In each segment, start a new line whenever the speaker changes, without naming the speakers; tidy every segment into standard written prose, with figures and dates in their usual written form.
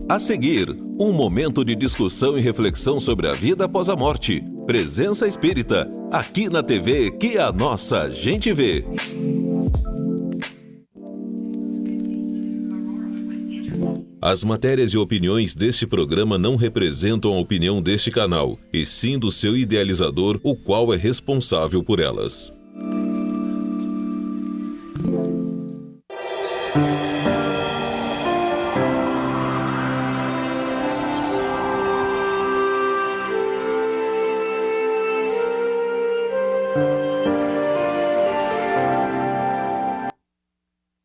A seguir, um momento de discussão e reflexão sobre a vida após a morte. Presença Espírita, aqui na TV que a nossa gente vê. As matérias e opiniões deste programa não representam a opinião deste canal, e sim do seu idealizador, o qual é responsável por elas.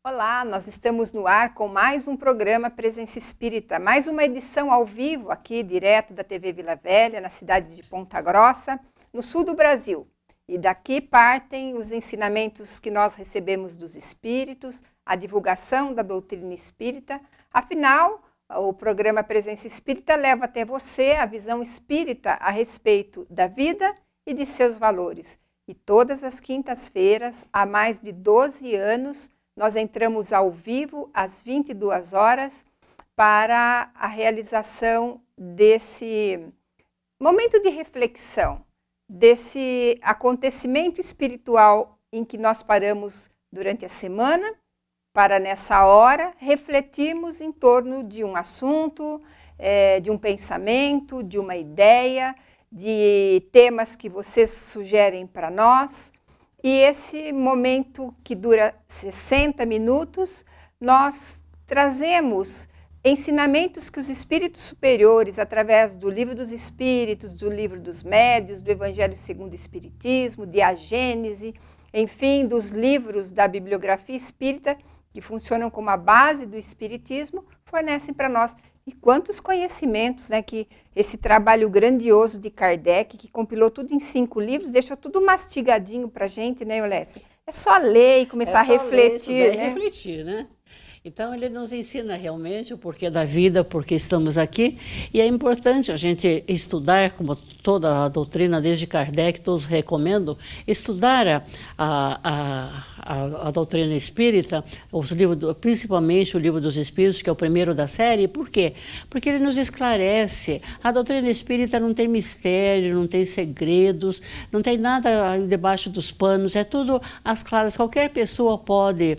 Olá, nós estamos no ar com mais um programa Presença Espírita, mais uma edição ao vivo aqui direto da TV Vila Velha, na cidade de Ponta Grossa, no sul do Brasil. E daqui partem os ensinamentos que nós recebemos dos espíritos, a divulgação da doutrina espírita. Afinal, o programa Presença Espírita leva até você a visão espírita a respeito da vida e de seus valores. E todas as quintas-feiras, há mais de 12 anos, nós entramos ao vivo às 22 horas para a realização desse momento de reflexão, desse acontecimento espiritual em que nós paramos durante a semana, para nessa hora refletirmos em torno de um assunto, de um pensamento, de uma ideia, de temas que vocês sugerem para nós. E esse momento que dura 60 minutos, nós trazemos ensinamentos que os espíritos superiores, através do Livro dos Espíritos, do Livro dos Médiuns, do Evangelho segundo o Espiritismo, de A Gênese, enfim, dos livros da bibliografia espírita, que funcionam como a base do espiritismo, fornecem para nós. E quantos conhecimentos, né, que esse trabalho grandioso de Kardec, que compilou tudo em 5 livros, deixou tudo mastigadinho para a gente, né, Eulécia? É só ler e começar a refletir, né?
Refletir, né? Então, ele nos ensina realmente o porquê da vida, porque estamos aqui, e é importante a gente estudar, como toda a doutrina desde Kardec, todos recomendam, estudar a doutrina espírita, os livros, principalmente o Livro dos Espíritos, que é o primeiro da série. Por quê? Porque ele nos esclarece. A doutrina espírita não tem mistério, não tem segredos, não tem nada debaixo dos panos, é tudo às claras. Qualquer pessoa pode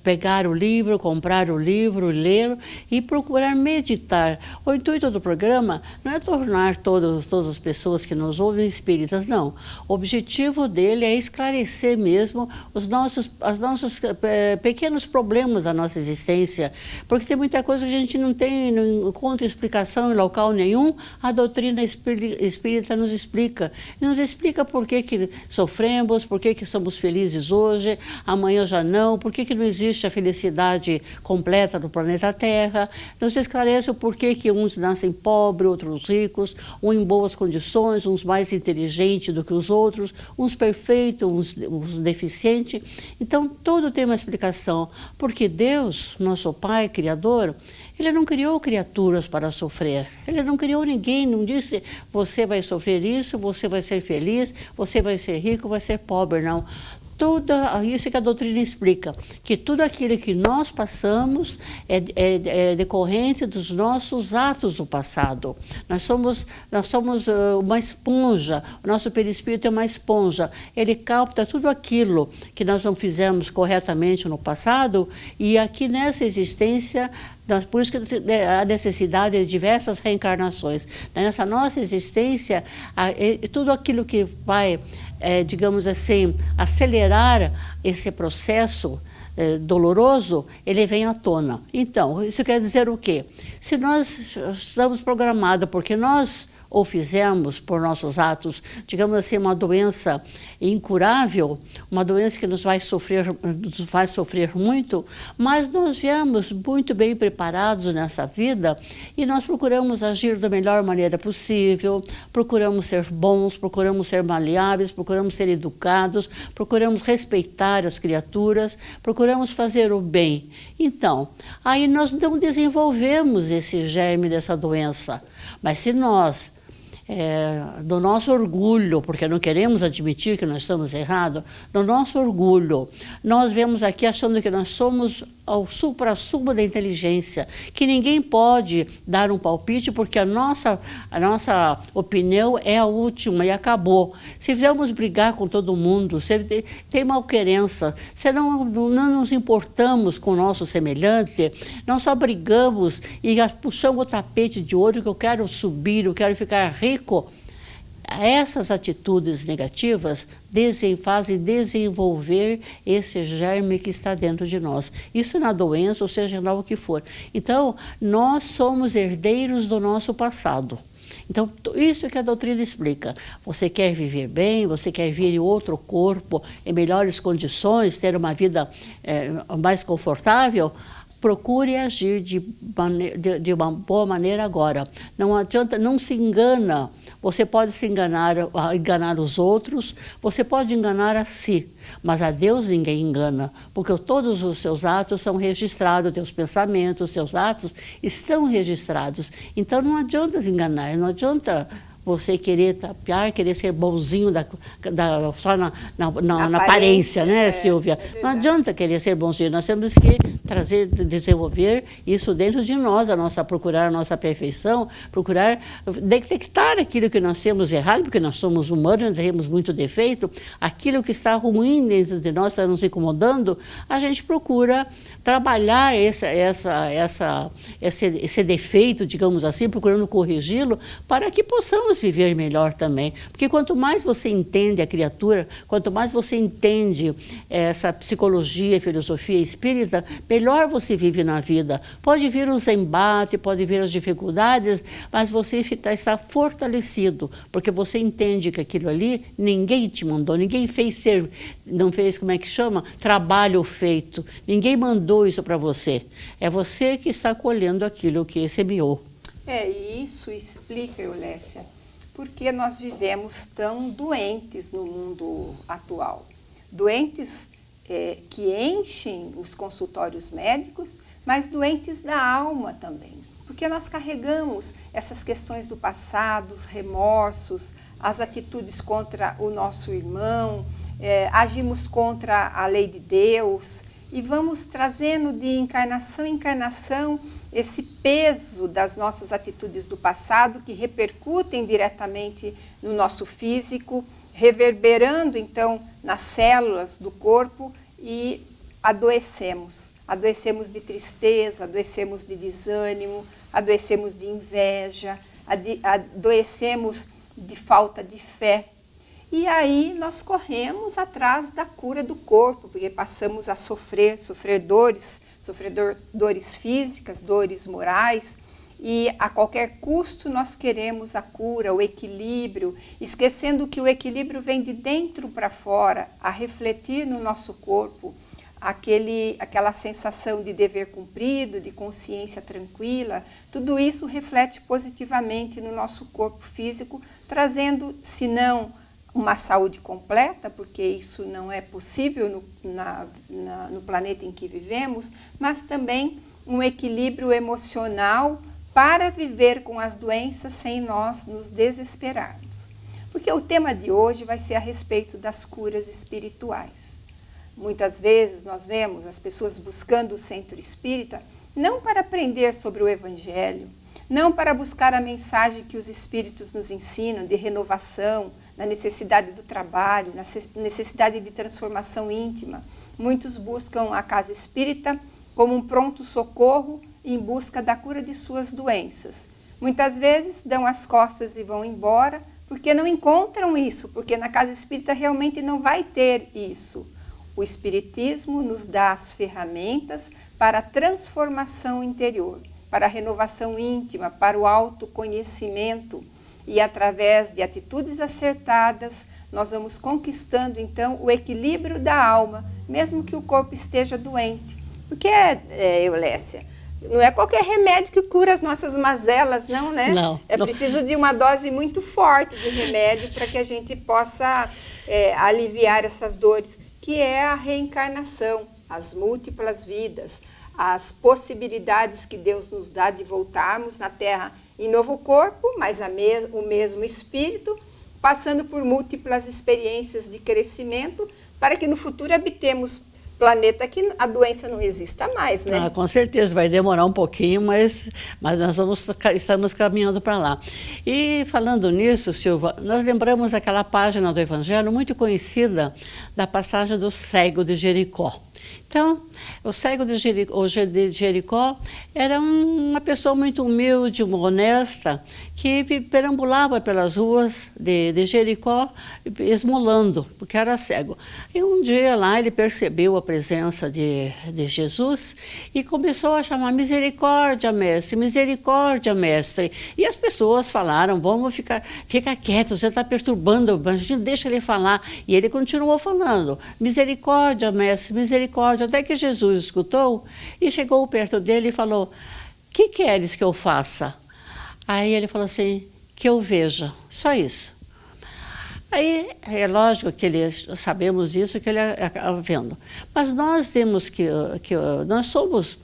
pegar o livro, comprar o livro, lê-lo e procurar meditar. O intuito do programa não é tornar todas as pessoas que nos ouvem espíritas, não. O objetivo dele é esclarecer mesmo os nossos pequenos problemas da nossa existência, porque tem muita coisa que a gente não encontra explicação em local nenhum. A doutrina espírita nos explica. E nos explica por que sofremos, por que somos felizes hoje, amanhã já não, por que não existe a felicidade completa no planeta Terra. Nos esclarece o porquê que uns nascem pobres, outros ricos, uns em boas condições, uns mais inteligentes do que os outros, uns perfeitos, uns deficientes. Então, tudo tem uma explicação, porque Deus, nosso Pai, Criador, Ele não criou criaturas para sofrer. Ele não criou ninguém, não disse você vai sofrer isso, você vai ser feliz, você vai ser rico, vai ser pobre, não. Tudo isso que a doutrina explica, que tudo aquilo que nós passamos é decorrente dos nossos atos do passado. Nós somos uma esponja, o nosso perispírito é uma esponja. Ele capta tudo aquilo que nós não fizemos corretamente no passado e aqui nessa existência, por isso que a necessidade de diversas reencarnações. Nessa nossa existência, tudo aquilo que vai, digamos assim, acelerar esse processo doloroso, ele vem à tona. Então, isso quer dizer o quê? Se nós estamos programados porque nós ou fizemos por nossos atos, digamos assim, uma doença incurável, uma doença que nos faz sofrer muito, mas nós viemos muito bem preparados nessa vida e nós procuramos agir da melhor maneira possível, procuramos ser bons, procuramos ser maleáveis, procuramos ser educados, procuramos respeitar as criaturas, procuramos fazer o bem. Então, aí nós não desenvolvemos esse germe dessa doença, mas se nós do nosso orgulho, porque não queremos admitir que nós estamos errados, do nosso orgulho. Nós vemos aqui achando que nós somos ao supra-sumo da inteligência, que ninguém pode dar um palpite porque a nossa opinião é a última e acabou. Se vamos brigar com todo mundo, se tem malquerença, se não nos importamos com o nosso semelhante, nós só brigamos e puxamos o tapete de ouro que eu quero subir, eu quero ficar rico. Essas atitudes negativas fazem desenvolver esse germe que está dentro de nós. Isso na doença, ou seja, lá o que for. Então, nós somos herdeiros do nosso passado. Então, isso que a doutrina explica. Você quer viver bem, você quer vir em outro corpo, em melhores condições, ter uma vida mais confortável, procure agir de uma boa maneira agora. Não adianta, não se engana. Você pode se enganar os outros, você pode enganar a si, mas a Deus ninguém engana, porque todos os seus atos são registrados, teus pensamentos, seus atos estão registrados. Então não adianta se enganar, não adianta você querer tapear, querer ser bonzinho só na aparência, né, Silvia? Não adianta querer ser bonzinho, nós temos que desenvolver isso dentro de nós, procurar a nossa perfeição, procurar detectar aquilo que nós temos errado, porque nós somos humanos, temos muito defeito, aquilo que está ruim dentro de nós, está nos incomodando, a gente procura trabalhar esse defeito, digamos assim, procurando corrigi-lo, para que possamos viver melhor também. Porque quanto mais você entende a criatura, quanto mais você entende essa psicologia e filosofia espírita, melhor você vive na vida. Pode vir os embates, pode vir as dificuldades, mas você está fortalecido, porque você entende que aquilo ali, ninguém te mandou, ninguém não fez, como é que chama? Trabalho feito. Ninguém mandou isso para você. É você que está colhendo aquilo que semeou.
E isso explica, Eulécia, por que nós vivemos tão doentes no mundo atual. Doentes que enchem os consultórios médicos, mas doentes da alma também. Porque nós carregamos essas questões do passado, os remorsos, as atitudes contra o nosso irmão, agimos contra a lei de Deus e vamos trazendo de encarnação em encarnação esse peso das nossas atitudes do passado que repercutem diretamente no nosso físico, reverberando então nas células do corpo e adoecemos. Adoecemos de tristeza, adoecemos de desânimo, adoecemos de inveja, adoecemos de falta de fé. E aí nós corremos atrás da cura do corpo, porque passamos a sofrer dores físicas, dores morais, e a qualquer custo nós queremos a cura, o equilíbrio, esquecendo que o equilíbrio vem de dentro para fora, a refletir no nosso corpo, aquela sensação de dever cumprido, de consciência tranquila. Tudo isso reflete positivamente no nosso corpo físico, trazendo, se não uma saúde completa, porque isso não é possível no planeta em que vivemos, mas também um equilíbrio emocional para viver com as doenças sem nós nos desesperarmos. Porque o tema de hoje vai ser a respeito das curas espirituais. Muitas vezes nós vemos as pessoas buscando o centro espírita não para aprender sobre o Evangelho, não para buscar a mensagem que os espíritos nos ensinam de renovação, na necessidade do trabalho, na necessidade de transformação íntima. Muitos buscam a casa espírita como um pronto-socorro em busca da cura de suas doenças. Muitas vezes dão as costas e vão embora porque não encontram isso, porque na casa espírita realmente não vai ter isso. O Espiritismo nos dá as ferramentas para a transformação interior, para a renovação íntima, para o autoconhecimento. E através de atitudes acertadas, nós vamos conquistando então o equilíbrio da alma, mesmo que o corpo esteja doente. Porque, Eulécia, não é qualquer remédio que cura as nossas mazelas, não, né?
Não.
É preciso de uma dose muito forte de remédio para que a gente possa aliviar essas dores, que é a reencarnação, as múltiplas vidas, as possibilidades que Deus nos dá de voltarmos na Terra em novo corpo, mas o mesmo espírito, passando por múltiplas experiências de crescimento, para que no futuro habitemos planeta que a doença não exista mais, né?
Com certeza, vai demorar um pouquinho, mas nós estamos caminhando para lá. E falando nisso, Silva, nós lembramos aquela página do Evangelho muito conhecida da passagem do cego de Jericó. Então, o cego de Jericó era uma pessoa muito humilde, honesta, que perambulava pelas ruas de Jericó esmolando, porque era cego. E um dia lá ele percebeu a presença de Jesus e começou a chamar: misericórdia, mestre, misericórdia, mestre. E as pessoas falaram: fica quieto, você está perturbando, deixa ele falar. E ele continuou falando: misericórdia, mestre, misericórdia. Até que Jesus escutou e chegou perto dele e falou: que queres que eu faça? Aí ele falou assim: que eu veja, só isso. Aí é lógico que sabemos isso, que ele acaba vendo. Mas nós temos nós somos,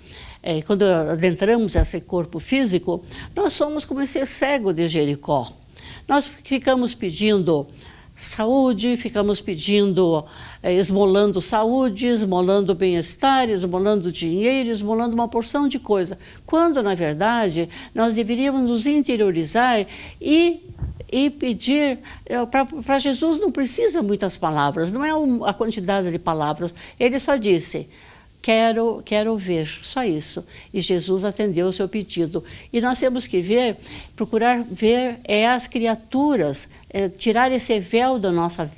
quando adentramos esse corpo físico, nós somos como esse cego de Jericó. Nós ficamos pedindo saúde, ficamos pedindo, esmolando saúde, esmolando bem-estar, esmolando dinheiro, esmolando uma porção de coisa, quando na verdade nós deveríamos nos interiorizar e pedir. Para Jesus não precisa muitas palavras, não é a quantidade de palavras, ele só disse: quero ver, só isso. E Jesus atendeu o seu pedido. E nós temos que procurar ver as criaturas, tirar esse véu da nossa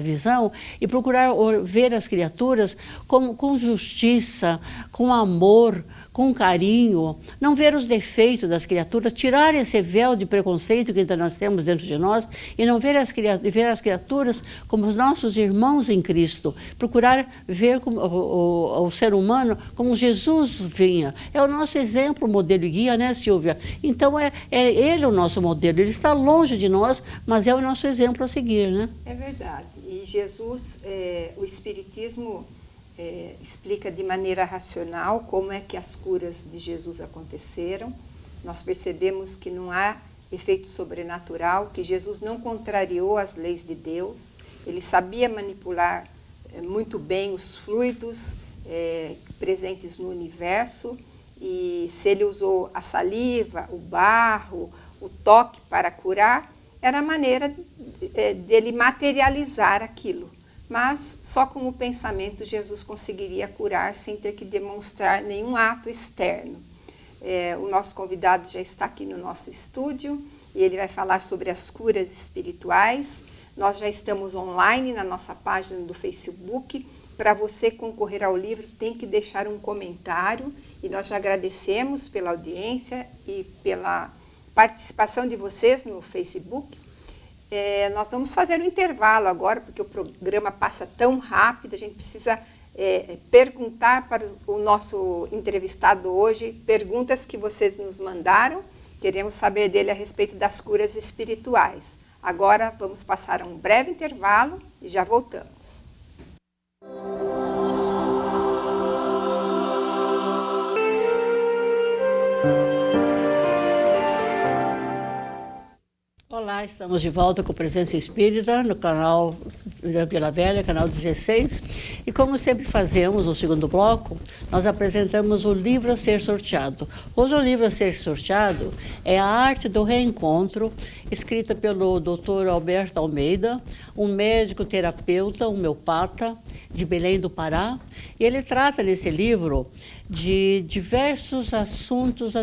visão e procurar ver as criaturas com justiça, com amor, com carinho, não ver os defeitos das criaturas, tirar esse véu de preconceito que nós temos dentro de nós e não ver as criaturas como os nossos irmãos em Cristo, procurar ver o ser humano como Jesus vinha. É o nosso exemplo, modelo e guia, né, Silvia? Então é ele o nosso modelo, ele está longe de nós, mas é o nosso exemplo a seguir, né?
É verdade. E Jesus, o Espiritismo explica de maneira racional como é que as curas de Jesus aconteceram. Nós percebemos que não há efeito sobrenatural, que Jesus não contrariou as leis de Deus, ele sabia manipular muito bem os fluidos presentes no universo, e se ele usou a saliva, o barro, o toque para curar, era a maneira dele materializar aquilo. Mas só com o pensamento Jesus conseguiria curar sem ter que demonstrar nenhum ato externo. O nosso convidado já está aqui no nosso estúdio e ele vai falar sobre as curas espirituais. Nós já estamos online na nossa página do Facebook. Para você concorrer ao livro, tem que deixar um comentário, e nós já agradecemos pela audiência e pela participação de vocês no Facebook. Nós vamos fazer um intervalo agora, porque o programa passa tão rápido, a gente precisa perguntar para o nosso entrevistado hoje perguntas que vocês nos mandaram. Queremos saber dele a respeito das curas espirituais. Agora vamos passar um breve intervalo e já voltamos.
Olá, estamos de volta com Presença Espírita no canal da Vila Velha, canal 16. E como sempre fazemos, no segundo bloco, nós apresentamos o livro a ser sorteado. Hoje o livro a ser sorteado é A Arte do Reencontro, escrita pelo Dr. Alberto Almeida, um médico terapeuta, homeopata de Belém do Pará. E ele trata nesse livro de diversos assuntos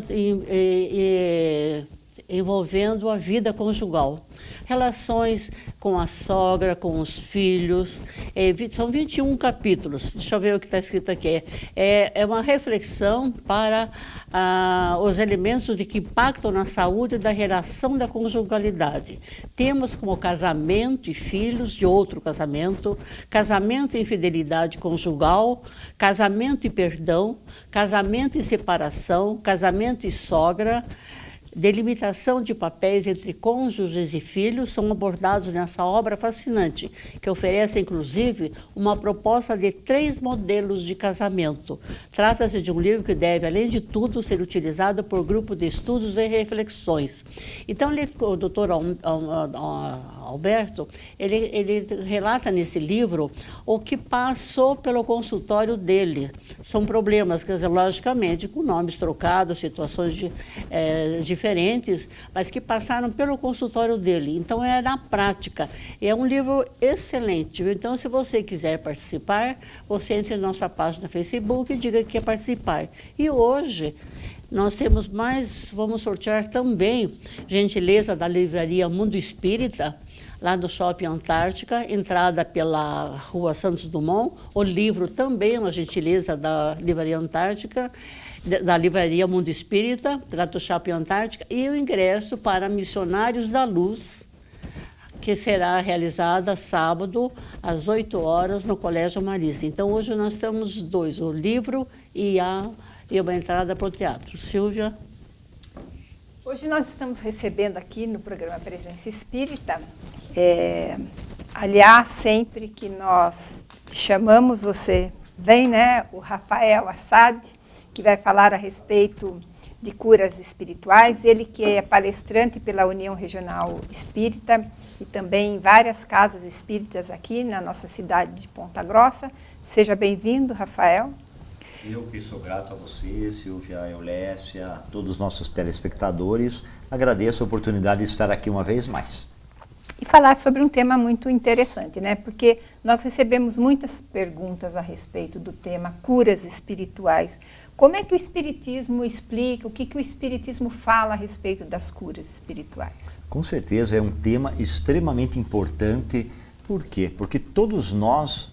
envolvendo a vida conjugal, relações com a sogra, com os filhos. São 21 capítulos, deixa eu ver o que está escrito aqui. É uma reflexão para os elementos que impactam na saúde da relação da conjugalidade. Temas como casamento e filhos de outro casamento, casamento e infidelidade conjugal, casamento e perdão, casamento e separação, casamento e sogra, delimitação de papéis entre cônjuges e filhos são abordados nessa obra fascinante, que oferece, inclusive, uma proposta de 3 modelos de casamento. Trata-se de um livro que deve, além de tudo, ser utilizado por grupo de estudos e reflexões. Então, o doutor Alberto, ele relata nesse livro o que passou pelo consultório dele. São problemas, quer dizer, logicamente, com nomes trocados, situações diferentes, mas que passaram pelo consultório dele. Então, é na prática. É um livro excelente. Então, se você quiser participar, você entre na nossa página no Facebook e diga que quer participar. E hoje, nós temos vamos sortear também, gentileza da livraria Mundo Espírita, lá do Shopping Antártica, entrada pela Rua Santos Dumont. O livro também, uma gentileza da livraria Antártica, da livraria Mundo Espírita, lá do Shopping Antártica, e o ingresso para Missionários da Luz, que será realizada sábado, às 8 horas, no Colégio Marista. Então, hoje nós temos 2, o livro e uma entrada para o teatro. Silvia?
Hoje nós estamos recebendo aqui no programa Presença Espírita, aliás, sempre que nós chamamos, você vem, né? O Rafael Assad, que vai falar a respeito de curas espirituais, ele que é palestrante pela União Regional Espírita e também em várias casas espíritas aqui na nossa cidade de Ponta Grossa. Seja bem-vindo, Rafael.
Eu que sou grato a você, Silvia, Eulécia, a todos os nossos telespectadores. Agradeço a oportunidade de estar aqui uma vez mais.
E falar sobre um tema muito interessante, né? Porque nós recebemos muitas perguntas a respeito do tema curas espirituais. Como é que o Espiritismo explica, o que o Espiritismo fala a respeito das curas espirituais?
Com certeza é um tema extremamente importante. Por quê? Porque todos nós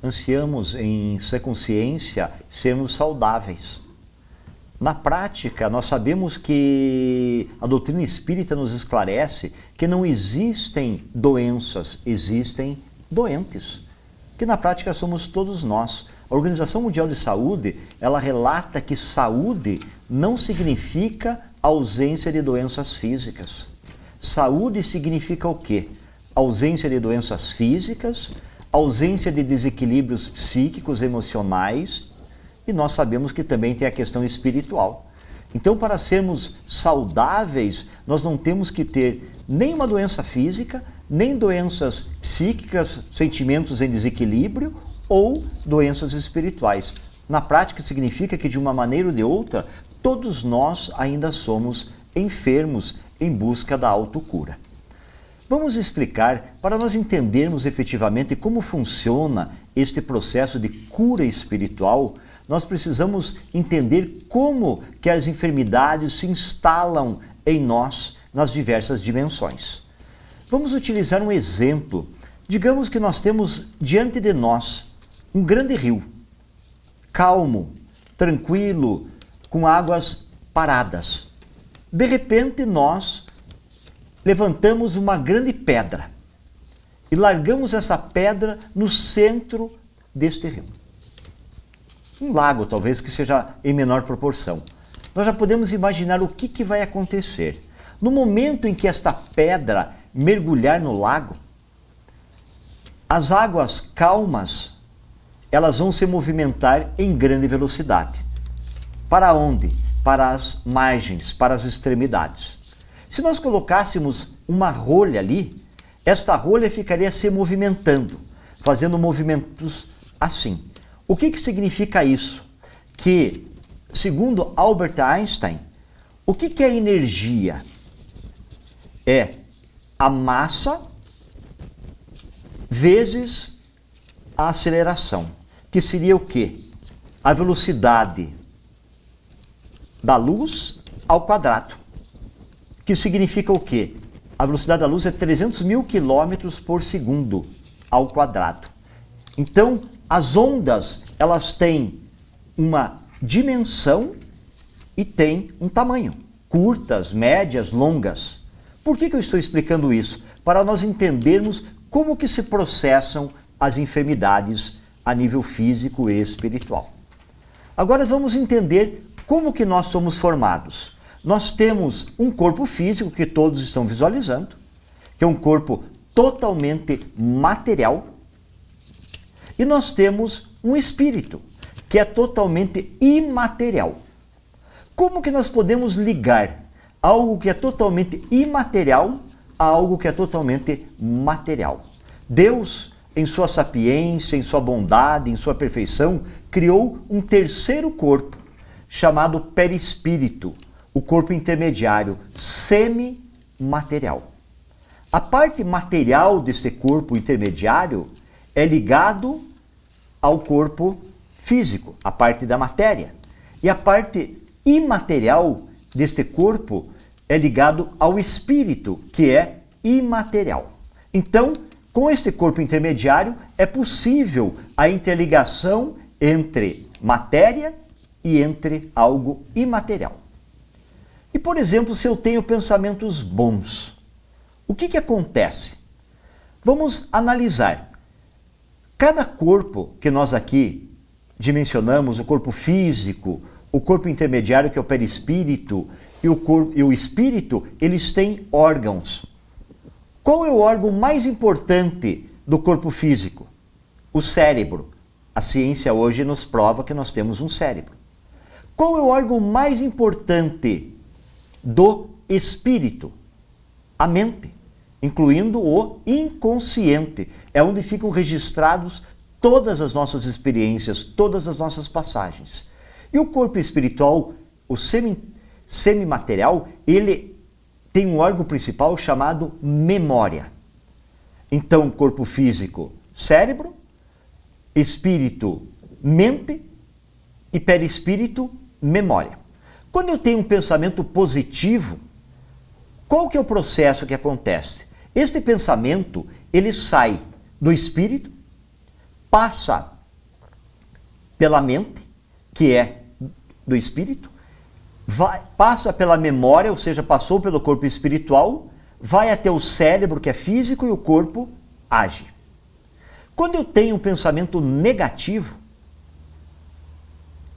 ansiamos em sã consciência sermos saudáveis. Na prática, nós sabemos que a doutrina espírita nos esclarece que não existem doenças, existem doentes, que na prática somos todos nós. A Organização Mundial de Saúde, ela relata que saúde não significa ausência de doenças físicas. Saúde significa o quê? Ausência de doenças físicas, ausência de desequilíbrios psíquicos, emocionais, e nós sabemos que também tem a questão espiritual. Então, para sermos saudáveis, nós não temos que ter nem uma doença física, nem doenças psíquicas, sentimentos em desequilíbrio ou doenças espirituais. Na prática, significa que, de uma maneira ou de outra, todos nós ainda somos enfermos em busca da autocura. Vamos explicar, para nós entendermos efetivamente como funciona este processo de cura espiritual, nós precisamos entender como que as enfermidades se instalam em nós nas diversas dimensões. Vamos utilizar um exemplo. Digamos que nós temos diante de nós um grande rio, calmo, tranquilo, com águas paradas. De repente nós levantamos uma grande pedra e largamos essa pedra no centro deste rio. Um lago, talvez, que seja em menor proporção. Nós já podemos imaginar o que vai acontecer. No momento em que esta pedra mergulhar no lago, as águas calmas, elas vão se movimentar em grande velocidade. Para onde? Para as margens, para as extremidades. Se nós colocássemos uma rolha ali, esta rolha ficaria se movimentando, fazendo movimentos assim. O que significa isso? Que, segundo Albert Einstein, o que é energia? É a massa vezes a aceleração, que seria o quê? A velocidade da luz ao quadrado, que significa o quê? A velocidade da luz é 300 mil quilômetros por segundo ao quadrado. Então, as ondas, elas têm uma dimensão e têm um tamanho. Curtas, médias, longas. Por que eu estou explicando isso? Para nós entendermos como que se processam as enfermidades a nível físico e espiritual. Agora vamos entender como que nós somos formados. nós temos um corpo físico que todos estão visualizando, que é um corpo totalmente material, e nós temos um espírito, que é totalmente imaterial. Como que nós podemos ligar algo que é totalmente imaterial a algo que é totalmente material? Deus, em sua sapiência, em sua bondade, em sua perfeição, criou um terceiro corpo, chamado perispírito, o corpo intermediário, semimaterial. A parte material desse corpo intermediário é ligado ao corpo físico, a parte da matéria. E a parte imaterial deste corpo é ligado ao espírito, que é imaterial. Então, com este corpo intermediário, é possível a interligação entre matéria e entre algo imaterial. E, por exemplo, se eu tenho pensamentos bons, o que acontece? Vamos analisar. Cada corpo que nós aqui dimensionamos, o corpo físico, o corpo intermediário, que é o perispírito, e o espírito, eles têm órgãos. Qual é o órgão mais importante do corpo físico? O cérebro. A ciência hoje nos prova que nós temos um cérebro. Qual é o órgão mais importante do espírito? A mente, incluindo o inconsciente. É onde ficam registrados todas as nossas experiências, todas as nossas passagens. E o corpo espiritual, o semimaterial, ele tem um órgão principal chamado memória. Então, corpo físico, cérebro, espírito, mente e perispírito, memória. Quando eu tenho um pensamento positivo, qual que é o processo que acontece? Este pensamento, ele sai do espírito, passa pela mente, que é do espírito, passa pela memória, ou seja, passou pelo corpo espiritual, vai até o cérebro, que é físico, e o corpo age. Quando eu tenho um pensamento negativo,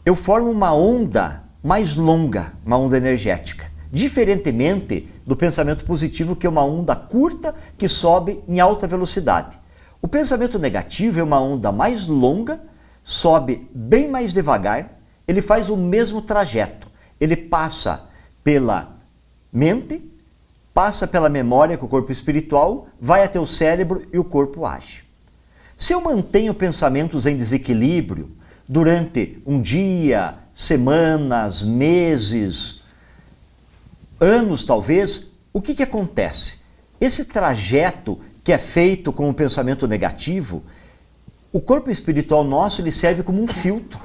eu formo uma onda mais longa, uma onda energética, diferentemente do pensamento positivo, que é uma onda curta que sobe em alta velocidade. O pensamento negativo é uma onda mais longa, sobe bem mais devagar, ele faz o mesmo trajeto. Ele passa pela mente, passa pela memória, com o corpo espiritual, vai até o cérebro e o corpo age. Se eu mantenho pensamentos em desequilíbrio durante um dia, semanas, meses, anos talvez, o que acontece? Esse trajeto que é feito com o pensamento negativo, o corpo espiritual nosso, ele serve como um filtro.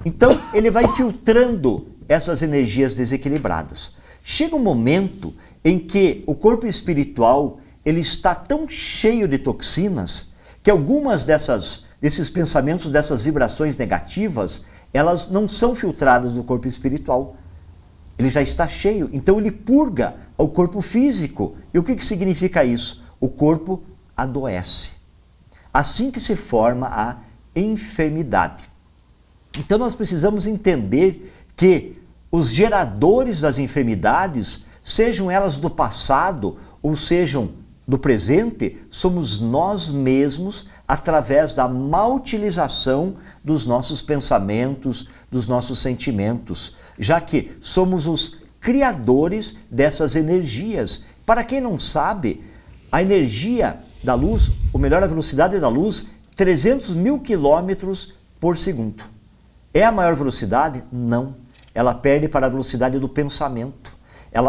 Então, ele vai filtrando essas energias desequilibradas. Chega um momento em que o corpo espiritual, ele está tão cheio de toxinas que algumas desses pensamentos, dessas vibrações negativas, elas não são filtradas do corpo espiritual. Ele já está cheio, então ele purga o corpo físico. E o que significa isso? O corpo adoece. Assim que se forma a enfermidade. Então nós precisamos entender que os geradores das enfermidades, sejam elas do passado ou sejam do presente, somos nós mesmos, através da má utilização dos nossos pensamentos, dos nossos sentimentos, já que somos os criadores dessas energias. Para quem não sabe, a energia da luz, ou melhor, a velocidade da luz, 300 mil quilômetros por segundo. É a maior velocidade? Não. Ela perde para a velocidade do pensamento.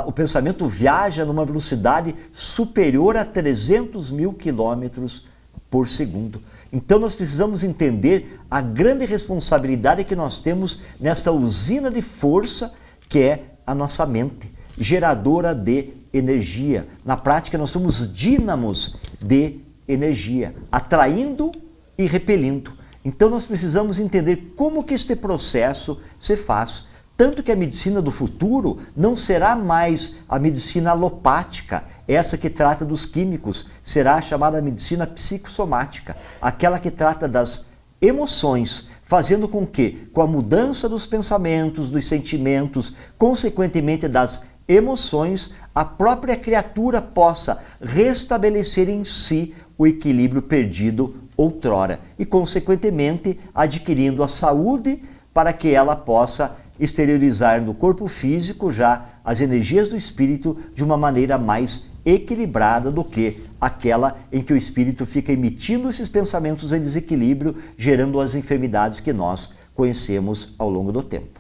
O pensamento viaja numa velocidade superior a 300 mil quilômetros por segundo. Então nós precisamos entender a grande responsabilidade que nós temos nessa usina de força que é a nossa mente, geradora de energia. Na prática, nós somos dínamos de energia, atraindo e repelindo. Então nós precisamos entender como que este processo se faz. Tanto que a medicina do futuro não será mais a medicina alopática, essa que trata dos químicos, será a chamada medicina psicossomática, aquela que trata das emoções, fazendo com que, com a mudança dos pensamentos, dos sentimentos, consequentemente das emoções, a própria criatura possa restabelecer em si o equilíbrio perdido outrora e, consequentemente, adquirindo a saúde para que ela possa exteriorizar no corpo físico já as energias do espírito de uma maneira mais equilibrada do que aquela em que o espírito fica emitindo esses pensamentos em desequilíbrio, gerando as enfermidades que nós conhecemos ao longo do tempo.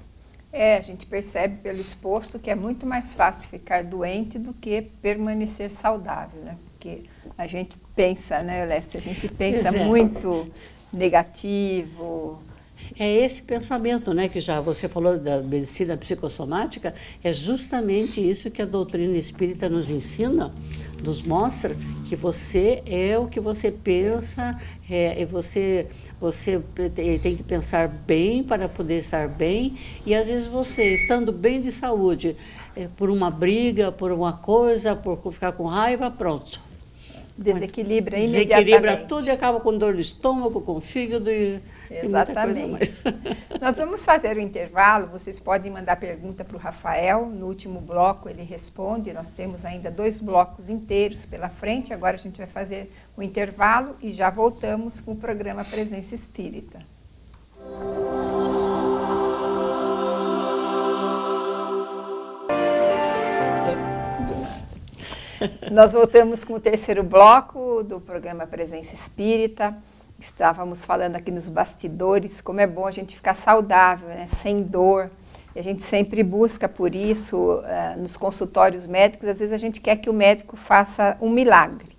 A gente percebe pelo exposto que é muito mais fácil ficar doente do que permanecer saudável, né? Porque a gente pensa, né, Lécia? A gente pensa muito negativo.
É esse pensamento, né, que já você falou da medicina psicossomática, é justamente isso que a doutrina espírita nos ensina, nos mostra que você é o que você pensa, e você tem que pensar bem para poder estar bem, e às vezes você, estando bem de saúde, por uma briga, por uma coisa, por ficar com raiva, pronto.
Desequilibra imediatamente.
Desequilibra tudo e acaba com dor no estômago, com fígado e muita coisa mais.
Nós vamos fazer o intervalo, vocês podem mandar pergunta para o Rafael, no último bloco ele responde, nós temos ainda 2 blocos inteiros pela frente, agora a gente vai fazer o intervalo e já voltamos com o programa Presença Espírita. Nós voltamos com o terceiro bloco do programa Presença Espírita. Estávamos falando aqui nos bastidores como é bom a gente ficar saudável, né? Sem dor. E a gente sempre busca por isso nos consultórios médicos. Às vezes a gente quer que o médico faça um milagre.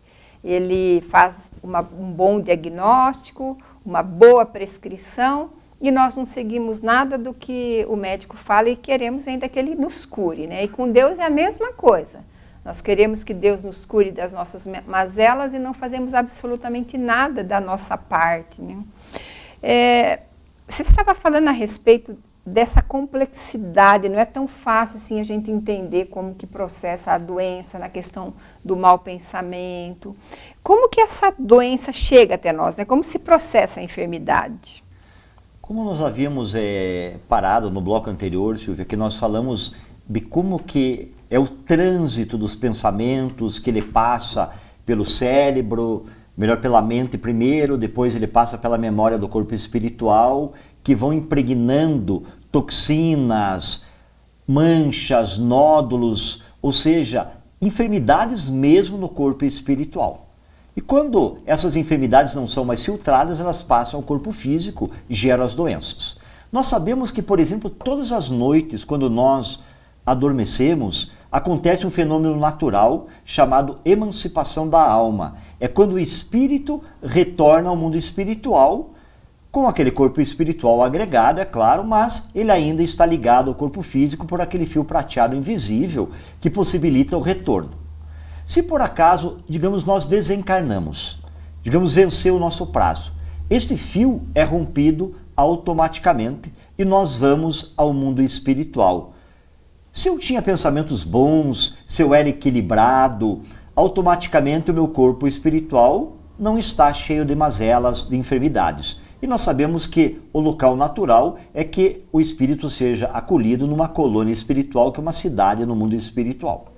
Ele faz um bom diagnóstico, uma boa prescrição e nós não seguimos nada do que o médico fala e queremos ainda que ele nos cure, né? E com Deus é a mesma coisa. Nós queremos que Deus nos cure das nossas mazelas e não fazemos absolutamente nada da nossa parte, né? Você estava falando a respeito dessa complexidade, não é tão fácil assim a gente entender como que processa a doença na questão do mau pensamento. Como que essa doença chega até nós, né? Como se processa a enfermidade?
Como nós havíamos parado no bloco anterior, Silvia, que nós falamos de como que é o trânsito dos pensamentos que ele passa pelo cérebro, melhor pela mente primeiro, depois ele passa pela memória do corpo espiritual, que vão impregnando toxinas, manchas, nódulos, ou seja, enfermidades mesmo no corpo espiritual. E quando essas enfermidades não são mais filtradas, elas passam ao corpo físico e geram as doenças. Nós sabemos que, por exemplo, todas as noites, quando nós adormecemos, acontece um fenômeno natural chamado emancipação da alma. É quando o espírito retorna ao mundo espiritual, com aquele corpo espiritual agregado, é claro, mas ele ainda está ligado ao corpo físico por aquele fio prateado invisível que possibilita o retorno. Se por acaso, digamos, nós desencarnamos, digamos, venceu o nosso prazo, este fio é rompido automaticamente e nós vamos ao mundo espiritual. Se eu tinha pensamentos bons, se eu era equilibrado, automaticamente o meu corpo espiritual não está cheio de mazelas, de enfermidades. E nós sabemos que o local natural é que o espírito seja acolhido numa colônia espiritual, que é uma cidade no mundo espiritual.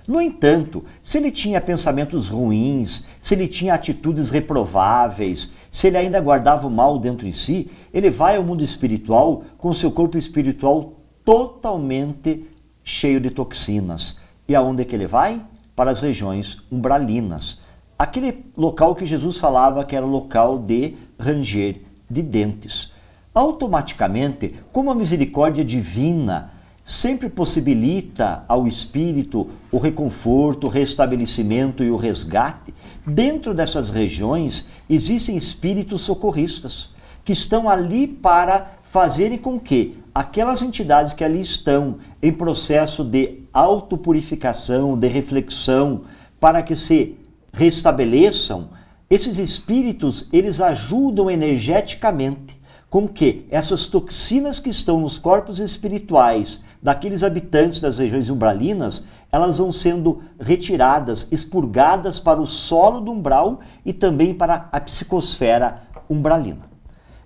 No entanto, se ele tinha pensamentos ruins, se ele tinha atitudes reprováveis, se ele ainda guardava o mal dentro de si, ele vai ao mundo espiritual com seu corpo espiritual totalmente cheio de toxinas. E aonde é que ele vai? Para as regiões umbralinas. Aquele local que Jesus falava que era o local de ranger de dentes. Automaticamente, como a misericórdia divina sempre possibilita ao espírito o reconforto, o restabelecimento e o resgate, dentro dessas regiões existem espíritos socorristas que estão ali para fazerem com que aquelas entidades que ali estão em processo de autopurificação, de reflexão, para que se restabeleçam, esses espíritos, eles ajudam energeticamente com que essas toxinas que estão nos corpos espirituais daqueles habitantes das regiões umbralinas, elas vão sendo retiradas, expurgadas para o solo do umbral e também para a psicosfera umbralina.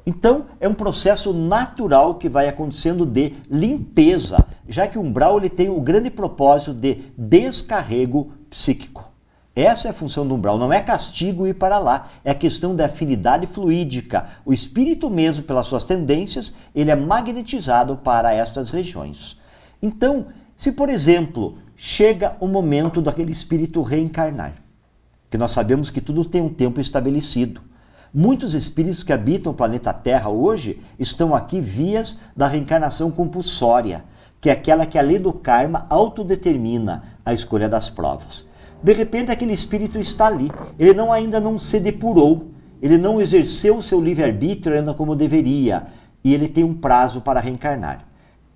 Então, é um processo natural que vai acontecendo de limpeza, já que o umbral ele tem o grande propósito de descarrego psíquico. Essa é a função do umbral, não é castigo ir para lá, é a questão da afinidade fluídica. O espírito mesmo, pelas suas tendências, ele é magnetizado para estas regiões. Então, se por exemplo, chega o momento daquele espírito reencarnar, que nós sabemos que tudo tem um tempo estabelecido. Muitos espíritos que habitam o planeta Terra hoje estão aqui vias da reencarnação compulsória, que é aquela que a lei do karma autodetermina a escolha das provas. De repente aquele espírito está ali, ele ainda não se depurou, ele não exerceu o seu livre-arbítrio ainda como deveria, e ele tem um prazo para reencarnar.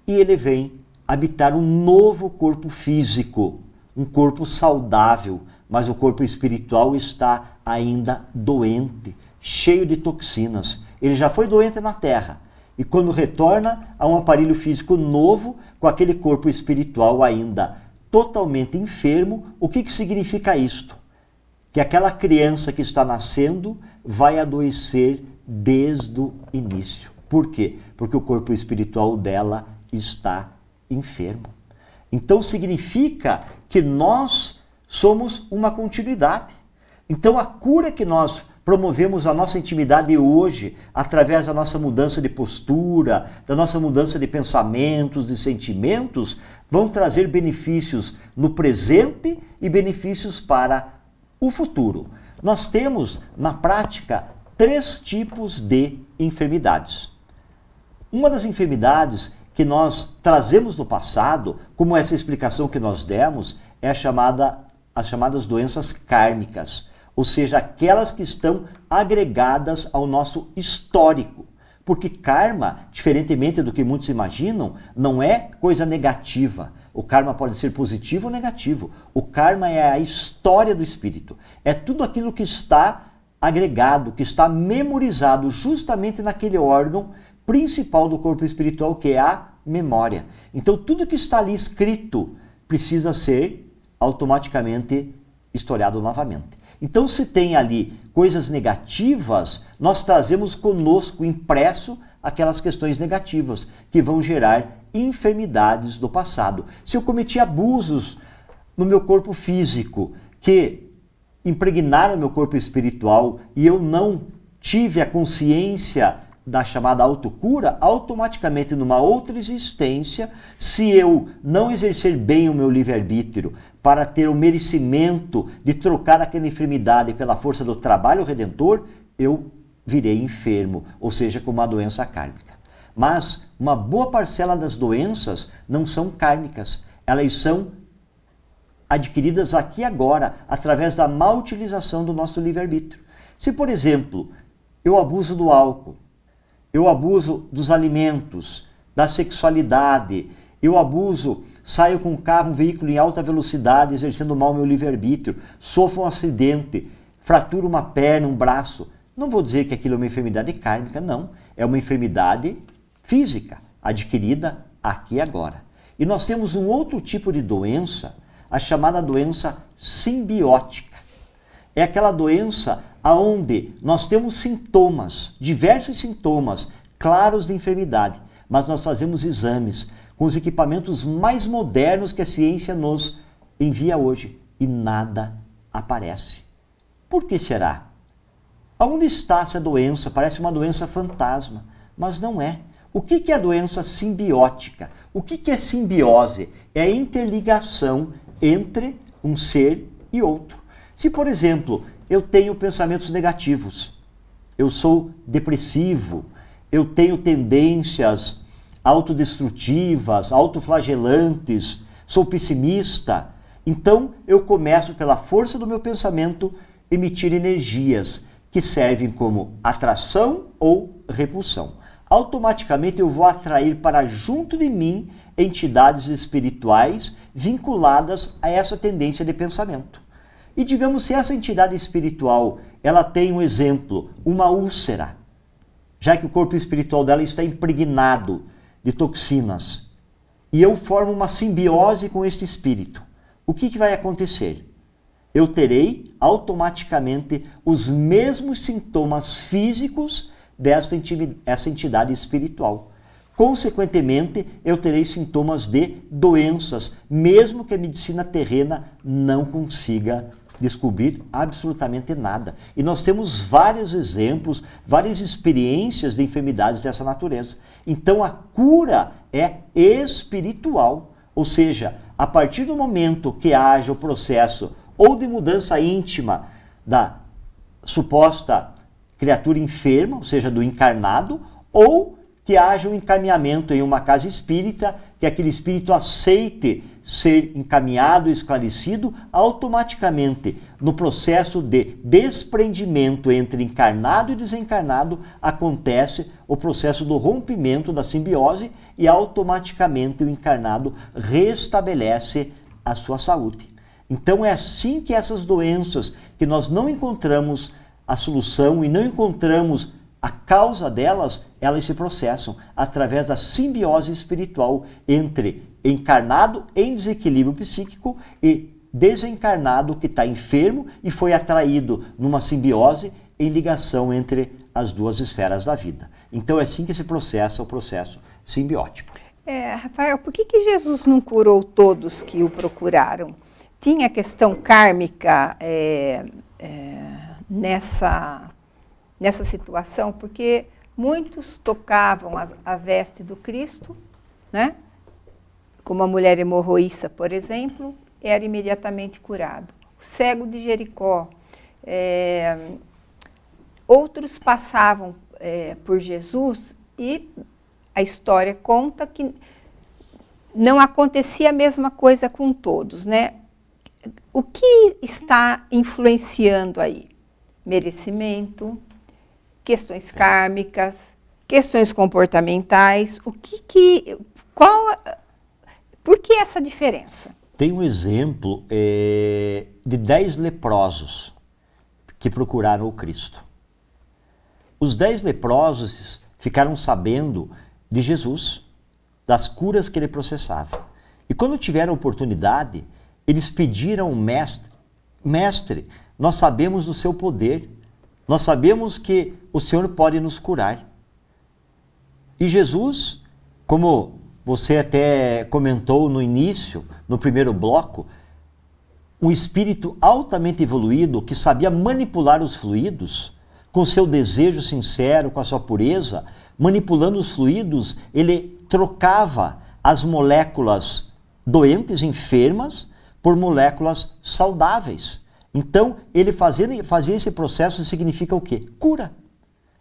E ele vem habitar um novo corpo físico, um corpo saudável, mas o corpo espiritual está ainda doente, cheio de toxinas. Ele já foi doente na Terra, e quando retorna a um aparelho físico novo, com aquele corpo espiritual ainda totalmente enfermo, o que significa isto? Que aquela criança que está nascendo vai adoecer desde o início. Por quê? Porque o corpo espiritual dela está enfermo. Então significa que nós somos uma continuidade. Então a cura que nós promovemos a nossa intimidade hoje, através da nossa mudança de postura, da nossa mudança de pensamentos, de sentimentos, vão trazer benefícios no presente e benefícios para o futuro. Nós temos, na prática, 3 tipos de enfermidades. Uma das enfermidades que nós trazemos do passado, como essa explicação que nós demos, é as chamadas doenças kármicas, ou seja, aquelas que estão agregadas ao nosso histórico. Porque karma, diferentemente do que muitos imaginam, não é coisa negativa. O karma pode ser positivo ou negativo. O karma é a história do espírito. É tudo aquilo que está agregado, que está memorizado justamente naquele órgão principal do corpo espiritual, que é a memória. Então, tudo que está ali escrito precisa ser automaticamente historiado novamente. Então, se tem ali coisas negativas, nós trazemos conosco impresso aquelas questões negativas que vão gerar enfermidades do passado. Se eu cometi abusos no meu corpo físico que impregnaram meu corpo espiritual e eu não tive a consciência da chamada autocura, automaticamente numa outra existência, se eu não exercer bem o meu livre-arbítrio para ter o merecimento de trocar aquela enfermidade pela força do trabalho redentor, eu virei enfermo, ou seja, com uma doença kármica. Mas uma boa parcela das doenças não são kármicas, elas são adquiridas aqui e agora, através da má utilização do nosso livre-arbítrio. Se, por exemplo, eu abuso do álcool, eu abuso dos alimentos, da sexualidade, eu abuso, saio com um carro, um veículo em alta velocidade, exercendo mal meu livre-arbítrio, sofro um acidente, fraturo uma perna, um braço. Não vou dizer que aquilo é uma enfermidade kármica, não. É uma enfermidade física, adquirida aqui e agora. E nós temos um outro tipo de doença, a chamada doença simbiótica. É aquela doença onde nós temos sintomas, diversos sintomas claros de enfermidade, mas nós fazemos exames com os equipamentos mais modernos que a ciência nos envia hoje e nada aparece. Por que será? Aonde está essa doença? Parece uma doença fantasma, mas não é. O que é a doença simbiótica? O que é simbiose? É a interligação entre um ser e outro. Se, por exemplo, eu tenho pensamentos negativos, eu sou depressivo, eu tenho tendências autodestrutivas, autoflagelantes, sou pessimista, então eu começo, pela força do meu pensamento, emitir energias que servem como atração ou repulsão. Automaticamente eu vou atrair para junto de mim entidades espirituais vinculadas a essa tendência de pensamento. E digamos, se essa entidade espiritual ela tem um exemplo, uma úlcera, já que o corpo espiritual dela está impregnado de toxinas, e eu formo uma simbiose com este espírito, o que vai acontecer? Eu terei automaticamente os mesmos sintomas físicos essa entidade espiritual. Consequentemente, eu terei sintomas de doenças, mesmo que a medicina terrena não consiga descobrir absolutamente nada. E nós temos vários exemplos, várias experiências de enfermidades dessa natureza. Então, a cura é espiritual, ou seja, a partir do momento que haja o processo ou de mudança íntima da suposta criatura enferma, ou seja, do encarnado, ou que haja um encaminhamento em uma casa espírita, que aquele espírito aceite ser encaminhado, esclarecido, automaticamente, no processo de desprendimento entre encarnado e desencarnado, acontece o processo do rompimento da simbiose e automaticamente o encarnado restabelece a sua saúde. Então é assim que essas doenças, que nós não encontramos a solução e não encontramos a causa delas, elas se processam através da simbiose espiritual entre encarnado em desequilíbrio psíquico e desencarnado que está enfermo e foi atraído numa simbiose em ligação entre as duas esferas da vida. Então é assim que se processa o processo simbiótico.
Rafael, por que Jesus não curou todos que o procuraram? Tinha questão kármica nessa situação, porque muitos tocavam a veste do Cristo, né? Como a mulher hemorroíça, por exemplo, era imediatamente curado. O cego de Jericó, outros passavam por Jesus e a história conta que não acontecia a mesma coisa com todos, né? O que está influenciando aí? Merecimento, questões kármicas, questões comportamentais, por que essa diferença?
Tem um exemplo de 10 leprosos que procuraram o Cristo. Os 10 leprosos ficaram sabendo de Jesus, das curas que ele processava. E quando tiveram oportunidade, eles pediram ao mestre: Mestre, nós sabemos do seu poder, nós sabemos que o Senhor pode nos curar. E Jesus, como você até comentou no início, no primeiro bloco, um espírito altamente evoluído que sabia manipular os fluidos, com seu desejo sincero, com a sua pureza, manipulando os fluidos, ele trocava as moléculas doentes, enfermas, por moléculas saudáveis. Então, ele fazia esse processo significa o quê? Cura.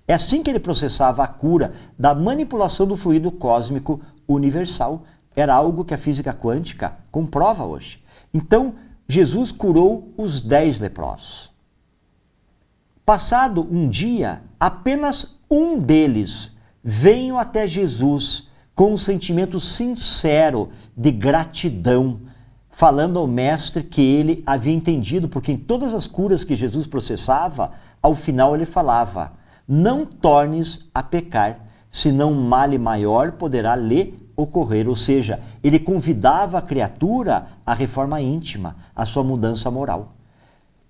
É assim que ele processava a cura da manipulação do fluido cósmico universal. Era algo que a física quântica comprova hoje. Então, Jesus curou os 10 leprosos. Passado um dia, apenas um deles veio até Jesus com um sentimento sincero de gratidão, falando ao mestre que ele havia entendido, porque em todas as curas que Jesus processava, ao final ele falava: não tornes a pecar, senão um male maior poderá lhe ocorrer. Ou seja, ele convidava a criatura à reforma íntima, à sua mudança moral.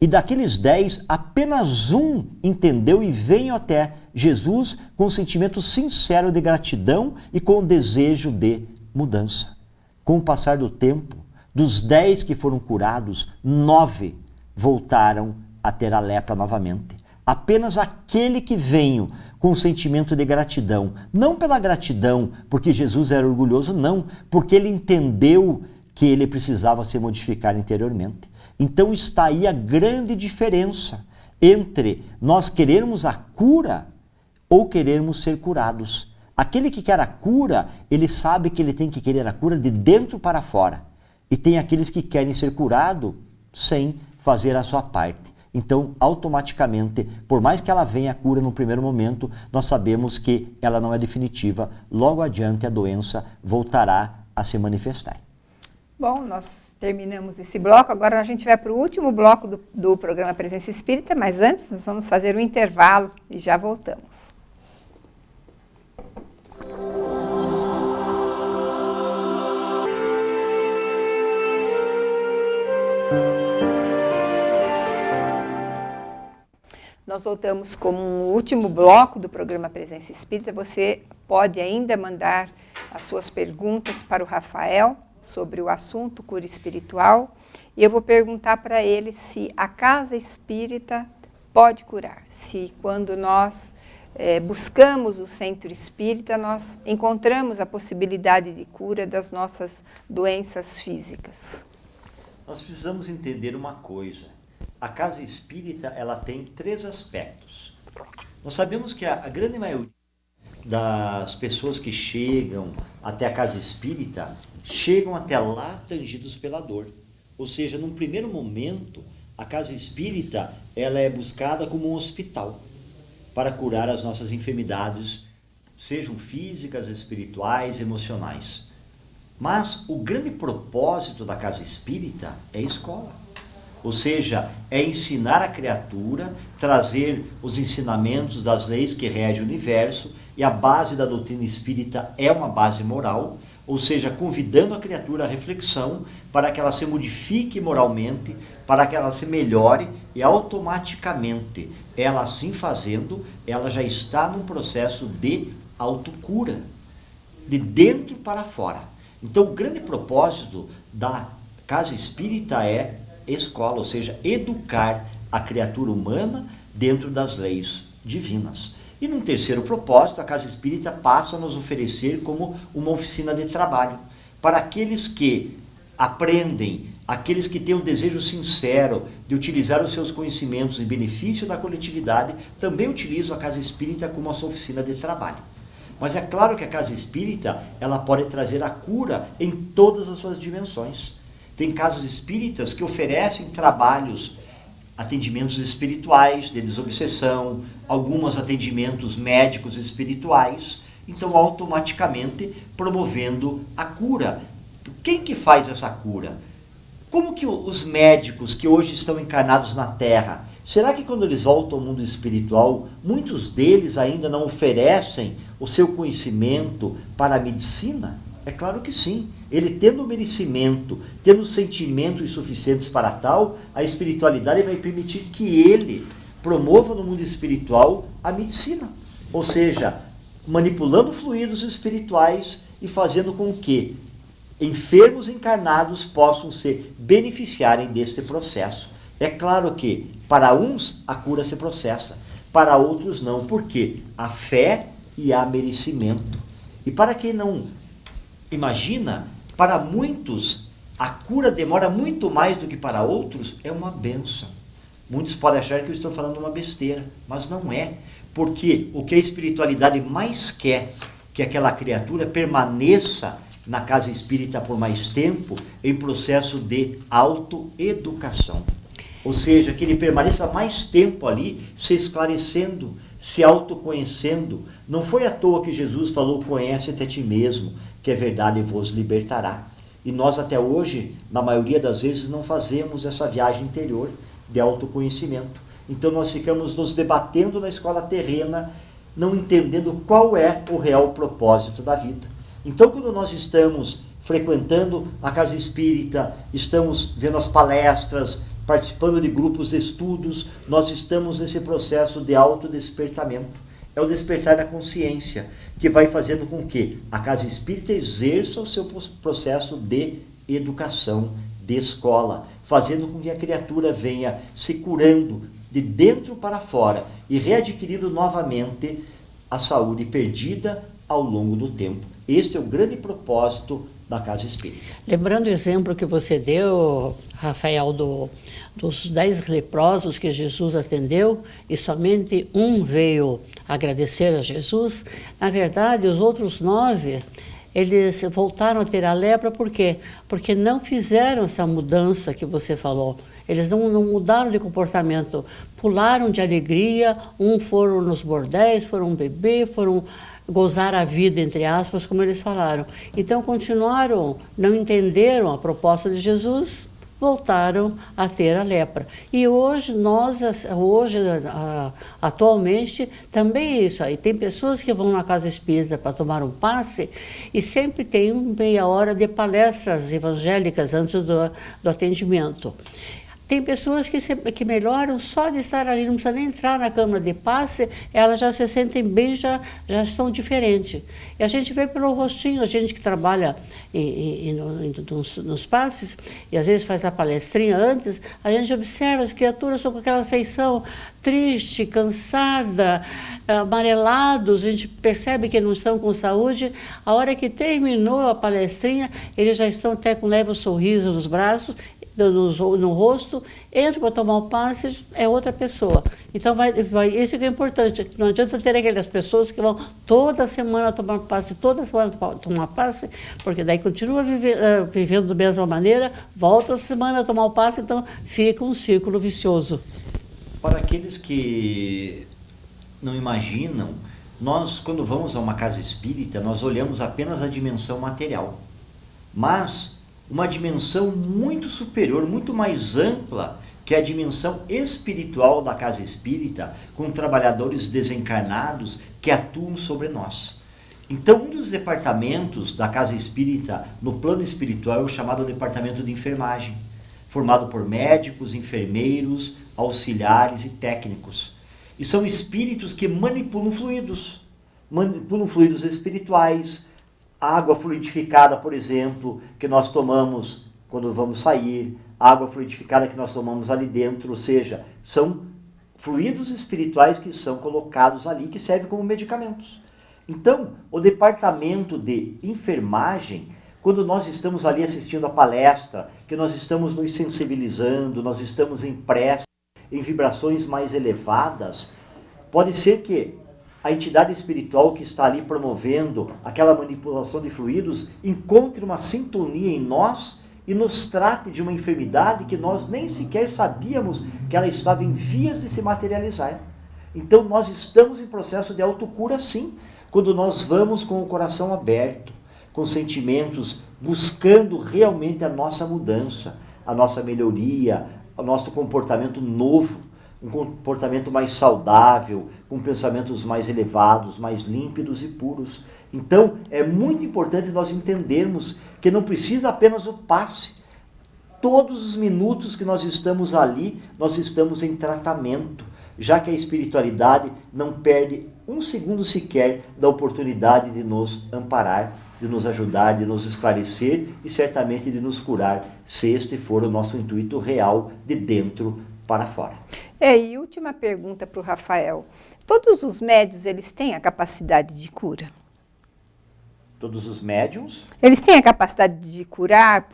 E daqueles 10, apenas um entendeu e veio até Jesus com um sentimento sincero de gratidão e com o desejo de mudança. Com o passar do tempo, dos 10 que foram curados, 9 voltaram a ter a lepra novamente. Apenas aquele que veio com um sentimento de gratidão, não pela gratidão porque Jesus era orgulhoso, não, porque ele entendeu que ele precisava se modificar interiormente. Então está aí a grande diferença entre nós querermos a cura ou querermos ser curados. Aquele que quer a cura, ele sabe que ele tem que querer a cura de dentro para fora. E tem aqueles que querem ser curados sem fazer a sua parte. Então, automaticamente, por mais que ela venha a cura no primeiro momento, nós sabemos que ela não é definitiva. Logo adiante, a doença voltará a se manifestar.
Bom, nós terminamos esse bloco. Agora a gente vai para o último bloco do programa Presença Espírita, mas antes nós vamos fazer um intervalo e já voltamos. Nós voltamos como um último bloco do programa Presença Espírita. Você pode ainda mandar as suas perguntas para o Rafael sobre o assunto cura espiritual. E eu vou perguntar para ele se a casa espírita pode curar. Se quando nós buscamos o centro espírita, nós encontramos a possibilidade de cura das nossas doenças físicas.
Nós precisamos entender uma coisa. A casa espírita, ela tem 3 aspectos. Nós sabemos que a grande maioria das pessoas que chegam até a casa espírita, chegam até lá tangidos pela dor. Ou seja, num primeiro momento, a casa espírita, ela é buscada como um hospital para curar as nossas enfermidades, sejam físicas, espirituais, emocionais. Mas o grande propósito da casa espírita é a escola. Ou seja, é ensinar a criatura, trazer os ensinamentos das leis que regem o universo, e a base da doutrina espírita é uma base moral, ou seja, convidando a criatura à reflexão para que ela se modifique moralmente, para que ela se melhore, e automaticamente, ela assim fazendo, ela já está num processo de autocura, de dentro para fora. Então, o grande propósito da casa espírita é escola, ou seja, educar a criatura humana dentro das leis divinas. E num terceiro propósito, a casa espírita passa a nos oferecer como uma oficina de trabalho para aqueles que aprendem, aqueles que têm um desejo sincero de utilizar os seus conhecimentos em benefício da coletividade, também utilizam a casa espírita como a sua oficina de trabalho. Mas é claro que a casa espírita, ela pode trazer a cura em todas as suas dimensões. Tem casas espíritas que oferecem trabalhos, atendimentos espirituais, de desobsessão, alguns atendimentos médicos espirituais, então automaticamente promovendo a cura. Quem que faz essa cura? Como que os médicos que hoje estão encarnados na Terra, será que quando eles voltam ao mundo espiritual, muitos deles ainda não oferecem o seu conhecimento para a medicina? É claro que sim. Ele tendo merecimento, tendo sentimentos suficientes para tal, a espiritualidade vai permitir que ele promova no mundo espiritual a medicina. Ou seja, manipulando fluidos espirituais e fazendo com que enfermos encarnados possam se beneficiarem desse processo. É claro que para uns a cura se processa, para outros não, porque há fé e há merecimento. E para quem não imagina, para muitos a cura demora muito mais do que para outros, é uma bênção. Muitos podem achar que eu estou falando uma besteira, mas não é, porque o que a espiritualidade mais quer, que aquela criatura permaneça na casa espírita por mais tempo, em processo de autoeducação. Ou seja, que ele permaneça mais tempo ali, se esclarecendo, se autoconhecendo. Não foi à toa que Jesus falou, conhece-te a ti mesmo, que a verdade vos libertará. E nós até hoje, na maioria das vezes, não fazemos essa viagem interior de autoconhecimento. Então nós ficamos nos debatendo na escola terrena, não entendendo qual é o real propósito da vida. Então quando nós estamos frequentando a casa espírita, estamos vendo as palestras, participando de grupos de estudos, nós estamos nesse processo de autodespertamento. É o despertar da consciência, que vai fazendo com que a casa espírita exerça o seu processo de educação, de escola, fazendo com que a criatura venha se curando de dentro para fora e readquirindo novamente a saúde perdida ao longo do tempo. Esse é o grande propósito da casa espírita.
Lembrando o exemplo que você deu, Rafael, dos 10 leprosos que Jesus atendeu e somente um veio agradecer a Jesus, na verdade os outros 9, eles voltaram a ter a lepra, por quê? Porque não fizeram essa mudança que você falou. Eles não mudaram de comportamento, pularam de alegria, foram nos bordéis, foram beber, foram gozar a vida, entre aspas, como eles falaram. Então continuaram, não entenderam a proposta de Jesus, voltaram a ter a lepra. E hoje, atualmente, também é isso aí. Tem pessoas que vão na casa espírita para tomar um passe e sempre tem meia hora de palestras evangélicas antes do atendimento. Tem pessoas que melhoram só de estar ali, não precisa nem entrar na câmara de passe, elas já se sentem bem, já estão diferentes. E a gente vê pelo rostinho, a gente que trabalha nos passes, e às vezes faz a palestrinha antes, a gente observa as criaturas estão com aquela feição triste, cansada, amarelados, a gente percebe que não estão com saúde. A hora que terminou a palestrinha, eles já estão até com um leve sorriso nos braços, no rosto, entra para tomar o passe, é outra pessoa. Então, esse que é importante. Não adianta ter aquelas pessoas que vão toda semana tomar passe, toda semana tomar passe, porque daí continua vivendo da mesma maneira, volta a semana a tomar o passe, então fica um círculo vicioso.
Para aqueles que não imaginam, nós, quando vamos a uma casa espírita, nós olhamos apenas a dimensão material. Mas uma dimensão muito superior, muito mais ampla, que é a dimensão espiritual da casa espírita, com trabalhadores desencarnados que atuam sobre nós. Então, um dos departamentos da casa espírita no plano espiritual é o chamado departamento de enfermagem, formado por médicos, enfermeiros, auxiliares e técnicos. E são espíritos que manipulam fluidos espirituais, água fluidificada, por exemplo, que nós tomamos quando vamos sair, água fluidificada que nós tomamos ali dentro, ou seja, são fluidos espirituais que são colocados ali, que servem como medicamentos. Então, o departamento de enfermagem, quando nós estamos ali assistindo a palestra, que nós estamos nos sensibilizando, nós estamos em prece, em vibrações mais elevadas, pode ser que a entidade espiritual que está ali promovendo aquela manipulação de fluidos encontre uma sintonia em nós e nos trate de uma enfermidade que nós nem sequer sabíamos que ela estava em vias de se materializar. Então nós estamos em processo de autocura, sim, quando nós vamos com o coração aberto, com sentimentos, buscando realmente a nossa mudança, a nossa melhoria, o nosso comportamento novo, um comportamento mais saudável, com pensamentos mais elevados, mais límpidos e puros. Então, é muito importante nós entendermos que não precisa apenas o passe. Todos os minutos que nós estamos ali, nós estamos em tratamento, já que a espiritualidade não perde um segundo sequer da oportunidade de nos amparar, de nos ajudar, de nos esclarecer e certamente de nos curar, se este for o nosso intuito real de dentro para fora.
E última pergunta para o Rafael. Todos os médiuns, eles têm a capacidade de cura?
Todos os médiuns?
Eles têm a capacidade de curar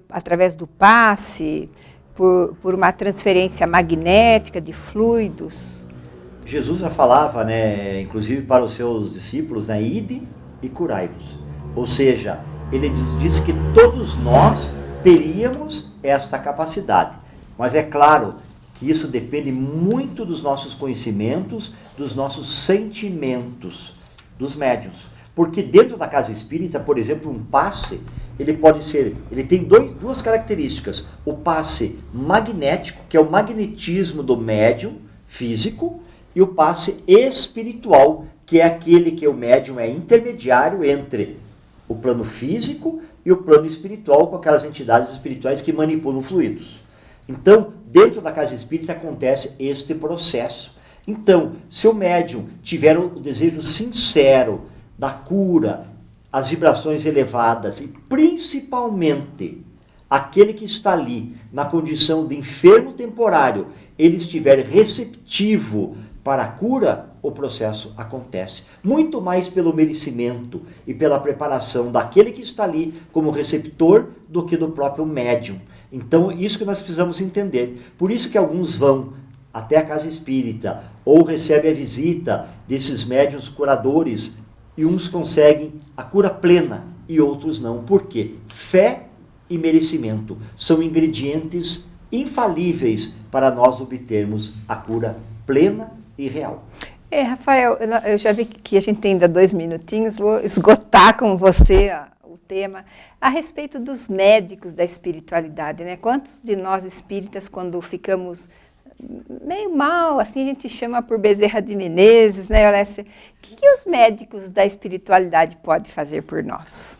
através do passe, por uma transferência magnética de fluidos?
Jesus já falava, inclusive para os seus discípulos, ide e curai-vos. Ou seja, ele diz que todos nós teríamos esta capacidade. Mas é claro que isso depende muito dos nossos conhecimentos, dos nossos sentimentos, dos médiuns. Porque dentro da casa espírita, por exemplo, um passe, ele tem duas características. O passe magnético, que é o magnetismo do médium físico, e o passe espiritual, que é aquele que o médium é intermediário entre o plano físico e o plano espiritual, com aquelas entidades espirituais que manipulam fluidos. Então, dentro da casa espírita acontece este processo. Então, se o médium tiver o desejo sincero da cura, as vibrações elevadas e principalmente aquele que está ali na condição de enfermo temporário, ele estiver receptivo para a cura, o processo acontece. Muito mais pelo merecimento e pela preparação daquele que está ali como receptor do que do próprio médium. Então, isso que nós precisamos entender. Por isso que alguns vão até a casa espírita ou recebem a visita desses médiuns curadores e uns conseguem a cura plena e outros não. Por quê? Fé e merecimento são ingredientes infalíveis para nós obtermos a cura plena e real.
Rafael, eu já vi que a gente tem ainda 2 minutinhos, vou esgotar com você o tema a respeito dos médicos da espiritualidade, né? Quantos de nós espíritas, quando ficamos meio mal, assim a gente chama por Bezerra de Menezes, né, Alessia? O que os médicos da espiritualidade podem fazer por nós?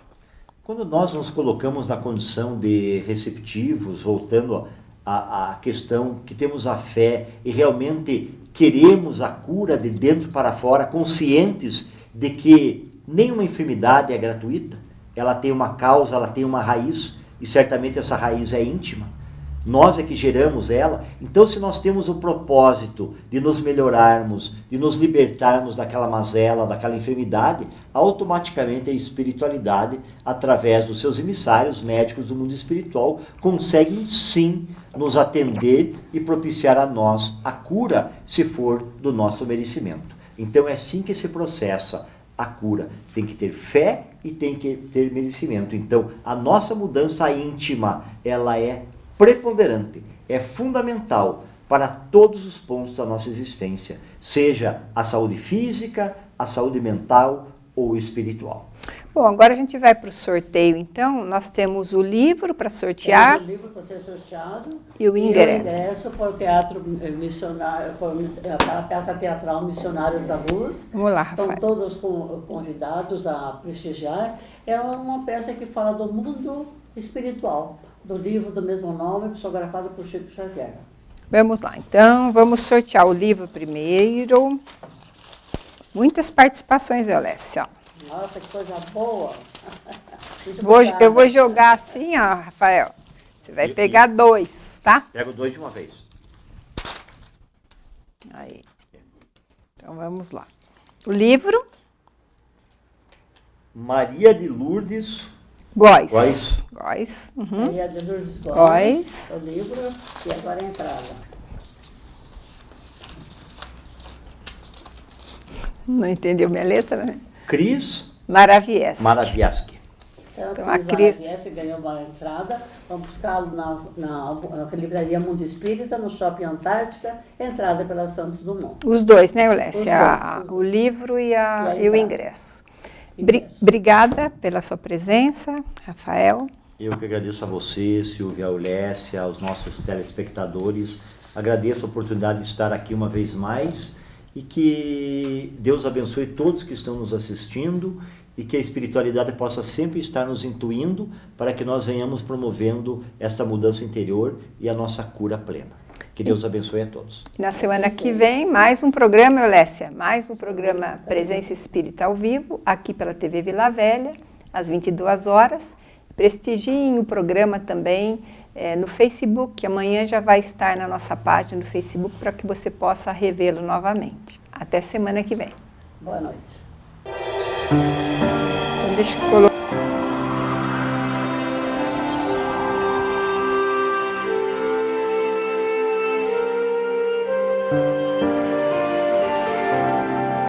Quando nós nos colocamos na condição de receptivos, voltando a questão, que temos a fé e realmente queremos a cura de dentro para fora, conscientes de que nenhuma enfermidade é gratuita, ela tem uma causa, ela tem uma raiz, e certamente essa raiz é íntima. Nós é que geramos ela. Então, se nós temos o propósito de nos melhorarmos, de nos libertarmos daquela mazela, daquela enfermidade, automaticamente a espiritualidade, através dos seus emissários médicos do mundo espiritual, conseguem sim nos atender e propiciar a nós a cura, se for do nosso merecimento. Então, é assim que se processa a cura. Tem que ter fé e tem que ter merecimento. Então, a nossa mudança íntima, ela é preponderante, é fundamental para todos os pontos da nossa existência, seja a saúde física, a saúde mental ou espiritual.
Bom, agora a gente vai para o sorteio, então. Nós temos o livro para sortear.
Temos o livro para ser sorteado.
E o ingresso.
E o ingresso para o teatro missionário, para a peça teatral Missionários da Luz.
Vamos lá, Rafael.
Estão todos convidados a prestigiar. É uma peça que fala do mundo espiritual, do livro do mesmo nome, psicografado por Chico Xavier. Vamos lá, então, vamos sortear o livro primeiro. Muitas participações, Eulécia. Nossa, que coisa boa! Eu vou jogar assim, ó, Rafael. Você vai pegar 2, tá?
Pego 2 de uma vez.
Aí. Então, vamos lá. O livro.
Maria de Lourdes
Góes.
Uhum. Maria de Lourdes
Góes.
O livro e agora a entrada.
Não entendeu minha letra, né?
Cris
Maravieschi.
Então a Cris ganhou uma entrada. Vamos buscá-lo na livraria Mundo Espírita, no Shopping Antártica, entrada pela Santos Dumont.
Os dois, né, Eulécia? O livro e o ingresso. Obrigada pela sua presença, Rafael.
Eu que agradeço a você, Silvia, Eulécia, aos nossos telespectadores. Agradeço a oportunidade de estar aqui uma vez mais e que Deus abençoe todos que estão nos assistindo e que a espiritualidade possa sempre estar nos intuindo para que nós venhamos promovendo essa mudança interior e a nossa cura plena. Que Deus abençoe a todos.
Na semana que vem, mais um programa, Eulécia, mais um programa Presença Espírita ao vivo, aqui pela TV Vila Velha, às 22 horas. Prestigiem o programa também no Facebook, que amanhã já vai estar na nossa página no Facebook para que você possa revê-lo novamente. Até semana que vem.
Boa noite.
Então, deixa eu colocar.